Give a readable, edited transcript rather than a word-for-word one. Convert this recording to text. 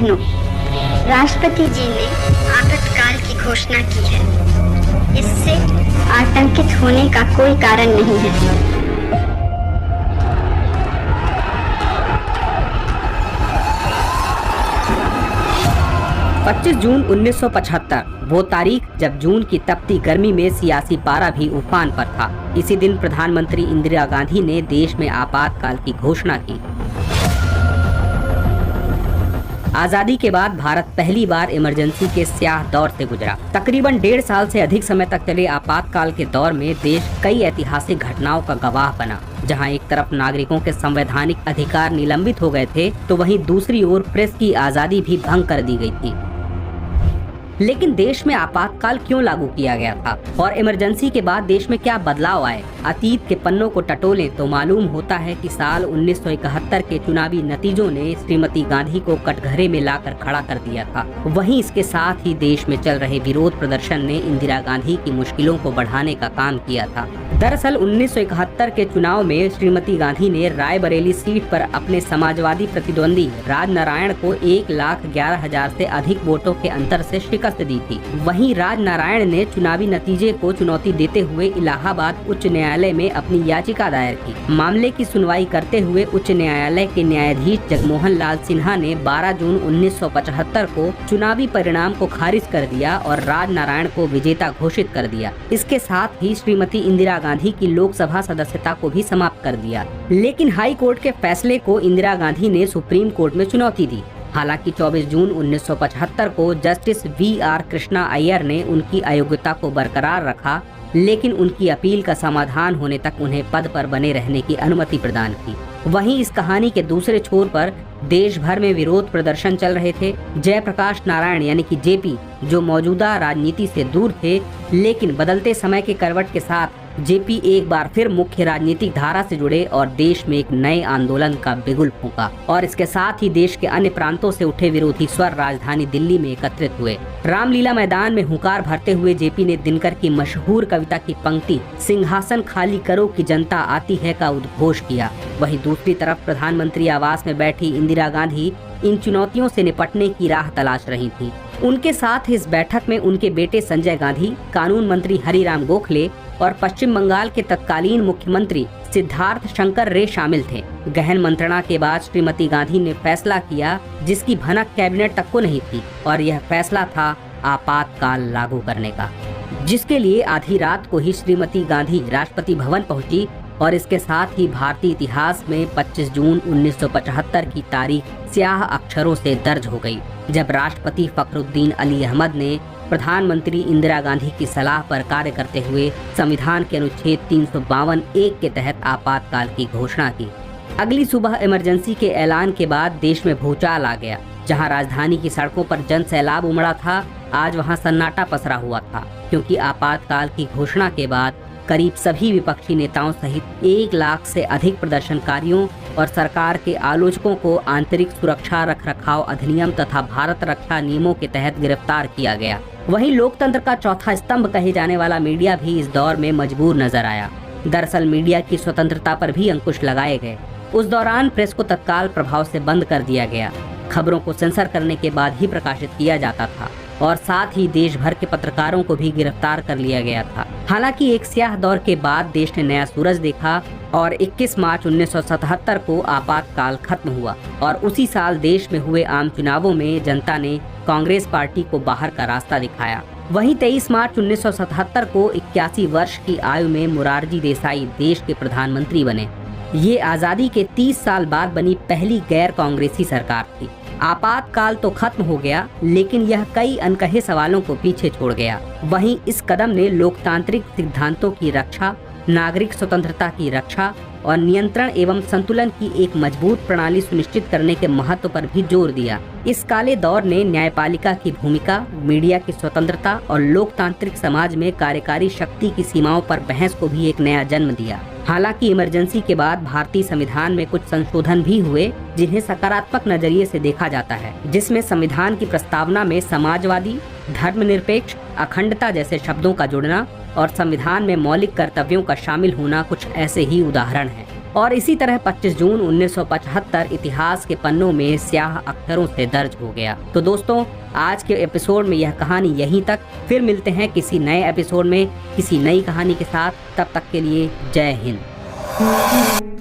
बहनों, राष्ट्रपति जी ने आपातकाल की घोषणा की है। इससे आतंकित होने का कोई कारण नहीं है। 25 जून 1975 वो तारीख जब जून की तपती गर्मी में सियासी पारा भी उफान पर था। इसी दिन प्रधानमंत्री इंदिरा गांधी ने देश में आपातकाल की घोषणा की। आजादी के बाद भारत पहली बार इमरजेंसी के स्याह दौर से गुजरा। तकरीबन 1.5 साल से अधिक समय तक चले आपातकाल के दौर में देश कई ऐतिहासिक घटनाओं का गवाह बना। जहां एक तरफ नागरिकों के संवैधानिक अधिकार निलंबित हो गए थे, तो वहीं दूसरी ओर प्रेस की आजादी भी भंग कर दी गई थी। लेकिन देश में आपातकाल क्यों लागू किया गया था और इमरजेंसी के बाद देश में क्या बदलाव आए? अतीत के पन्नों को टटोलें तो मालूम होता है कि साल 1971 के चुनावी नतीजों ने श्रीमती गांधी को कटघरे में लाकर खड़ा कर दिया था। वहीं इसके साथ ही देश में चल रहे विरोध प्रदर्शन ने इंदिरा गांधी की मुश्किलों को बढ़ाने का काम किया था। दरअसल 1971 के चुनाव में श्रीमती गांधी ने रायबरेली सीट पर अपने समाजवादी प्रतिद्वंदी राजनारायण को 1,11,000 से अधिक वोटों के अंतर से शिकस्त दी थी। वहीं राजनारायण ने चुनावी नतीजे को चुनौती देते हुए इलाहाबाद उच्च न्यायालय में अपनी याचिका दायर की। मामले की सुनवाई करते हुए उच्च न्यायालय के न्यायाधीश जगमोहन लाल सिन्हा ने 12 जून 1975 को चुनावी परिणाम को खारिज कर दिया और राजनारायण को विजेता घोषित कर दिया। इसके साथ ही श्रीमती इंदिरा गांधी की लोकसभा सदस्यता को भी समाप्त कर दिया। लेकिन हाई कोर्ट के फैसले को इंदिरा गांधी ने सुप्रीम कोर्ट में चुनौती दी। हालांकि 24 जून 1975 को जस्टिस VR कृष्णा अय्यर ने उनकी अयोग्यता को बरकरार रखा, लेकिन उनकी अपील का समाधान होने तक उन्हें पद पर बने रहने की अनुमति प्रदान की। वहीं इस कहानी के दूसरे छोर पर देश भर में विरोध प्रदर्शन चल रहे थे। जयप्रकाश नारायण यानी कि JP, जो मौजूदा राजनीति से दूर थे, लेकिन बदलते समय के करवट के साथ JP एक बार फिर मुख्य राजनीतिक धारा से जुड़े और देश में एक नए आंदोलन का बिगुल फूंका। और इसके साथ ही देश के अन्य प्रांतों से उठे विरोधी स्वर राजधानी दिल्ली में एकत्रित हुए। रामलीला मैदान में हुंकार भरते हुए JP ने दिनकर की मशहूर कविता की पंक्ति "सिंहासन खाली करो कि जनता आती है" का उद्घोष किया। वहीं दूसरी तरफ प्रधानमंत्री आवास में बैठी इंदिरा गांधी इन चुनौतियों से निपटने की राह तलाश रही थी। उनके साथ इस बैठक में उनके बेटे संजय गांधी, कानून मंत्री हरिराम गोखले और पश्चिम बंगाल के तत्कालीन मुख्यमंत्री सिद्धार्थ शंकर रे शामिल थे। गहन मंत्रणा के बाद श्रीमती गांधी ने फैसला किया जिसकी भनक कैबिनेट तक को नहीं थी, और यह फैसला था आपातकाल लागू करने का, जिसके लिए आधी रात को ही श्रीमती गांधी राष्ट्रपति भवन पहुंची। और इसके साथ ही भारतीय इतिहास में 25 जून 1975 की तारीख स्याह अक्षरों से दर्ज हो गई, जब राष्ट्रपति फखरुद्दीन अली अहमद ने प्रधानमंत्री इंदिरा गांधी की सलाह पर कार्य करते हुए संविधान के अनुच्छेद 352(1) के तहत आपातकाल की घोषणा की। अगली सुबह इमरजेंसी के ऐलान के बाद देश में भूचाल आ गया। जहां राजधानी की सड़कों पर जन सैलाब उमड़ा था, आज वहां सन्नाटा पसरा हुआ था, क्योंकि आपातकाल की घोषणा के बाद करीब सभी विपक्षी नेताओं सहित 1 लाख से अधिक प्रदर्शनकारियों और सरकार के आलोचकों को आंतरिक सुरक्षा रखरखाव अधिनियम तथा भारत रक्षा नियमों के तहत गिरफ्तार किया गया। वहीं लोकतंत्र का चौथा स्तंभ कहे जाने वाला मीडिया भी इस दौर में मजबूर नजर आया। दरअसल मीडिया की स्वतंत्रता पर भी अंकुश लगाए गए। उस दौरान प्रेस को तत्काल प्रभाव से बंद कर दिया गया। खबरों को सेंसर करने के बाद ही प्रकाशित किया जाता था, और साथ ही देश भर के पत्रकारों को भी गिरफ्तार कर लिया गया था। हालांकि एक स्याह दौर के बाद देश ने नया सूरज देखा और 21 मार्च 1977 को आपातकाल खत्म हुआ, और उसी साल देश में हुए आम चुनावों में जनता ने कांग्रेस पार्टी को बाहर का रास्ता दिखाया। वहीं 23 मार्च 1977 को 81 वर्ष की आयु में मोरारजी देसाई देश के प्रधानमंत्री बने। ये आजादी के 30 साल बाद बनी पहली गैर कांग्रेसी सरकार थी। आपातकाल तो खत्म हो गया, लेकिन यह कई अनकहे सवालों को पीछे छोड़ गया। वहीं इस कदम ने लोकतांत्रिक सिद्धांतों की रक्षा, नागरिक स्वतंत्रता की रक्षा और नियंत्रण एवं संतुलन की एक मजबूत प्रणाली सुनिश्चित करने के महत्व पर भी जोर दिया। इस काले दौर ने न्यायपालिका की भूमिका, मीडिया की स्वतंत्रता और लोकतांत्रिक समाज में कार्यकारी शक्ति की सीमाओं पर बहस को भी एक नया जन्म दिया। हालांकि इमरजेंसी के बाद भारतीय संविधान में कुछ संशोधन भी हुए, जिन्हें सकारात्मक नजरिए से देखा जाता है, जिसमें संविधान की प्रस्तावना में समाजवादी, धर्मनिरपेक्ष, अखंडता जैसे शब्दों का जुड़ना और संविधान में मौलिक कर्तव्यों का शामिल होना कुछ ऐसे ही उदाहरण हैं। और इसी तरह 25 जून 1975 इतिहास के पन्नों में स्याह अक्षरों से दर्ज हो गया। तो दोस्तों, आज के एपिसोड में यह कहानी यहीं तक। फिर मिलते हैं किसी नए एपिसोड में किसी नई कहानी के साथ। तब तक के लिए जय हिंद।